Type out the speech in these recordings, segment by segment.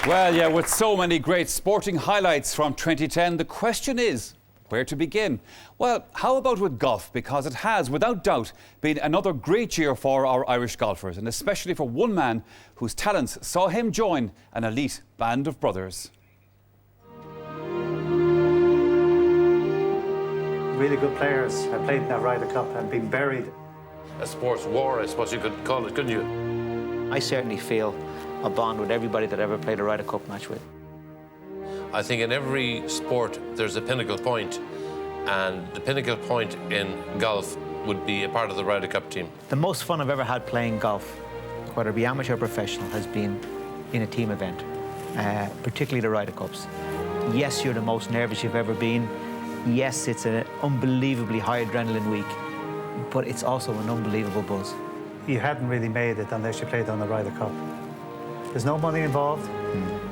Well, yeah, with so many great sporting highlights from 2010, the question is, where to begin? Well, how about with golf? Because it has, without doubt, been another great year for our Irish golfers, and especially for one man whose talents saw him join an elite band of brothers. Really good players have played in that Ryder Cup and been buried. A sports war, I suppose you could call it, couldn't you? I certainly feel a bond with everybody that I ever played a Ryder Cup match with. I think in every sport there's a pinnacle point, and the pinnacle point in golf would be a part of the Ryder Cup team. The most fun I've ever had playing golf, whether it be amateur or professional, has been in a team event, particularly the Ryder Cups. Yes, you're the most nervous you've ever been. Yes, it's an unbelievably high adrenaline week, but it's also an unbelievable buzz. You hadn't really made it unless you played on the Ryder Cup. There's no money involved,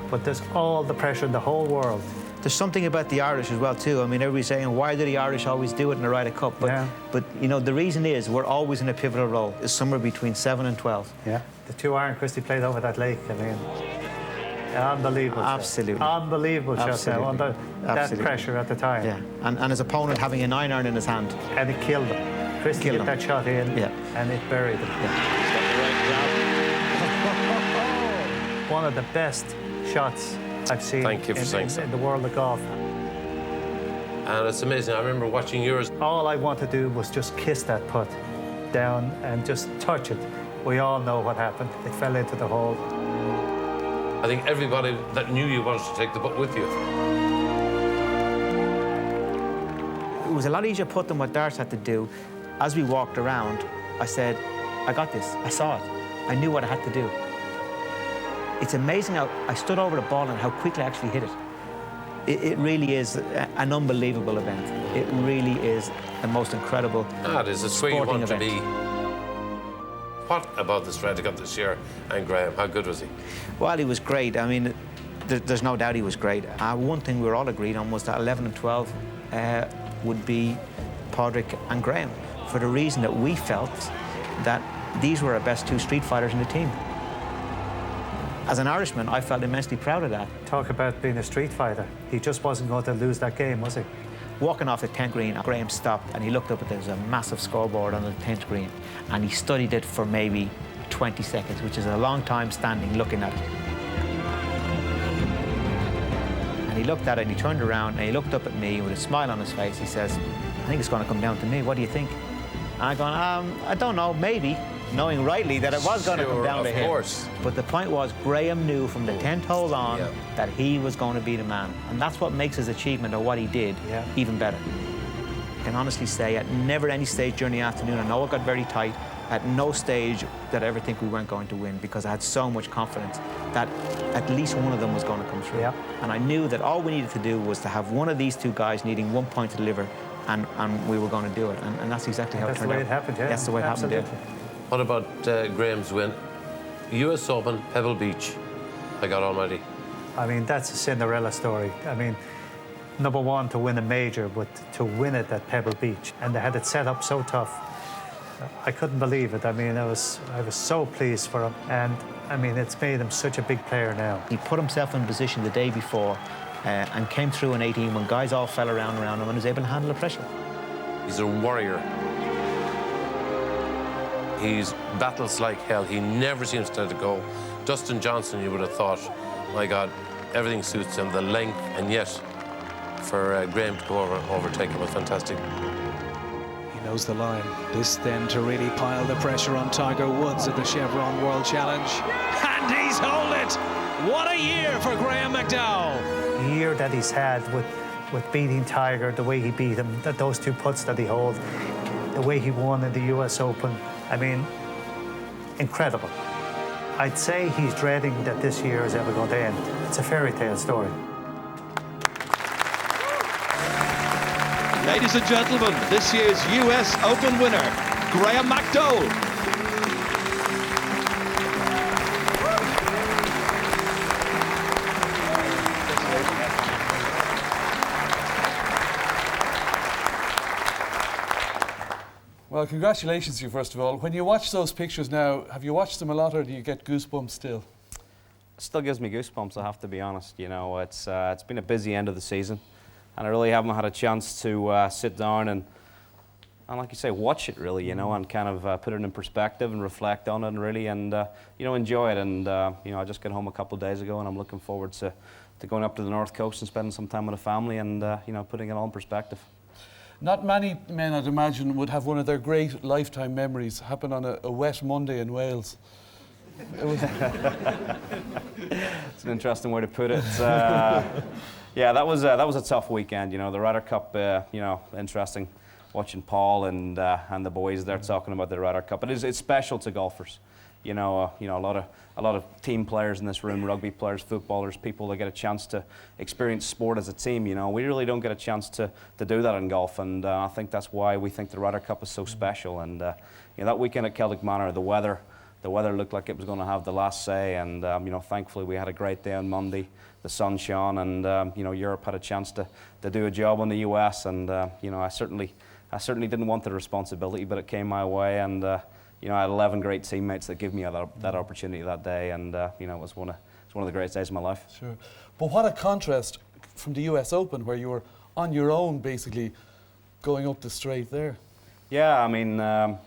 but there's all the pressure in the whole world. There's something about the Irish as well too. I mean, everybody's saying, why do the Irish always do it in the Ryder Cup? But you know, the reason is we're always in a pivotal role. It's somewhere between 7 and 12. Yeah, the two Iron Christie played over that lake. I mean, unbelievable. Absolutely. Shot. Unbelievable shot now under that Absolutely. pressure at the time. Yeah, and his opponent having a 9-iron in his hand. And it killed him. Christie hit that shot in, and it buried him. Yeah. One of the best shots I've seen in the world of golf. And it's amazing. I remember watching yours. All I wanted to do was just kiss that putt down and just touch it. We all know what happened. It fell into the hole. I think everybody that knew you wanted to take the putt with you. It was a lot easier putt than what Darts had to do. As we walked around, I said, I got this. I saw it. I knew what I had to do. It's amazing how I stood over the ball and how quickly I actually hit it. It really is an unbelievable event. It really is the most incredible it is. It's where you want event. to be. What about this Ryder Cup this year and Graham? How good was he? Well, he was great. I mean, there's no doubt he was great. One thing we were all agreed on was that 11 and 12 would be Padraig and Graham, for the reason that we felt that these were our best two street fighters in the team. As an Irishman, I felt immensely proud of that. Talk about being a street fighter. He just wasn't going to lose that game, was he? Walking off the 10th green, Graham stopped and he looked up, and there was a massive scoreboard on the 10th green, and he studied it for maybe 20 seconds, which is a long time standing looking at it. And he looked at it and he turned around and he looked up at me with a smile on his face. He says, I think it's going to come down to me. What do you think? And I'm going, I don't know, maybe. Knowing rightly that it was going to come down to him. Of course. But the point was, Graham knew from the 10th hole on that he was going to be the man. And that's what makes his achievement of what he did even better. I can honestly say at never any stage during the afternoon, I know it got very tight, at no stage did I ever think we weren't going to win, because I had so much confidence that at least one of them was going to come through. And I knew that all we needed to do was to have one of these two guys needing 1 point to deliver, and we were going to do it. And that's exactly how it turned out. That's the way it happened, That's the way it happened, yeah. What about Graham's win? US Open, Pebble Beach. My God almighty. I mean, that's a Cinderella story. I mean, number one, to win a major, but to win it at Pebble Beach. And they had it set up so tough. I couldn't believe it. I mean, I was so pleased for him. And, I mean, it's made him such a big player now. He put himself in position the day before and came through in 18 when guys all fell around him and was able to handle the pressure. He's a warrior. He's battles like hell. He never seems to let it go. Dustin Johnson, you would have thought, my God, everything suits him, the length, and yet for Graham to go overtake him was fantastic. He knows the line. This then to really pile the pressure on Tiger Woods at the Chevron World Challenge. And he's held it! What a year for Graham McDowell! The year that he's had with beating Tiger, the way he beat him, those two putts that he holds, the way he won in the US Open, I mean, incredible. I'd say he's dreading that this year is ever going to end. It's a fairy tale story. Ladies and gentlemen, this year's US Open winner, Graham McDowell. Well, congratulations to you, first of all. When you watch those pictures now, have you watched them a lot, or do you get goosebumps still? still gives me goosebumps, I have to be honest. You know, it's been a busy end of the season, and I really haven't had a chance to sit down and like you say, watch it really, you know, and kind of put it in perspective and reflect on it and really, and you know, enjoy it. And you know, I just got home a couple of days ago, and I'm looking forward to going up to the North Coast and spending some time with the family and you know, putting it all in perspective. Not many men, I'd imagine, would have one of their great lifetime memories happen on a wet Monday in Wales. It's an interesting way to put it. Yeah, that was a tough weekend. You know, the Ryder Cup. You know, interesting watching Paul and the boys there talking about the Ryder Cup. It's special to golfers. You know, a lot of team players in this room, rugby players, footballers, people that get a chance to experience sport as a team. You know, we really don't get a chance to do that in golf, and I think that's why we think the Ryder Cup is so special. And you know, that weekend at Celtic Manor, the weather looked like it was going to have the last say, and you know, thankfully we had a great day on Monday. The sun shone, and you know, Europe had a chance to do a job on the US, and you know, I certainly didn't want the responsibility, but it came my way, and you know, I had 11 great teammates that gave me that opportunity that day, and you know, it was one of the greatest days of my life. Sure, but what a contrast from the US Open, where you were on your own, basically, going up the straight there. Yeah, I mean,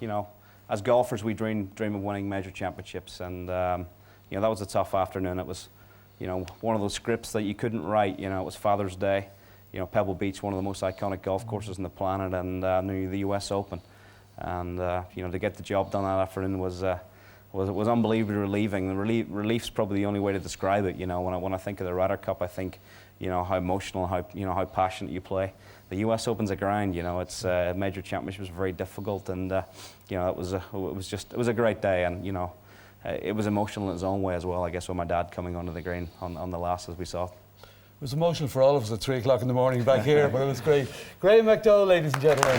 you know, as golfers, we dream of winning major championships, and you know, that was a tough afternoon. It was, you know, one of those scripts that you couldn't write. You know, it was Father's Day. You know, Pebble Beach, one of the most iconic golf courses on the planet, and the US Open, and you know, to get the job done that afternoon was unbelievably relieving. The relief's probably the only way to describe it. You know, when I think of the Ryder Cup, I think, you know, how emotional, how passionate you play. The US Open's a grind. You know, it's a major championship was very difficult, and you know, it was a great day, and you know, it was emotional in its own way as well. I guess with my dad coming onto the green on the last, as we saw. It was emotional for all of us at 3 o'clock in the morning back here, but it was great. Graham McDowell, ladies and gentlemen.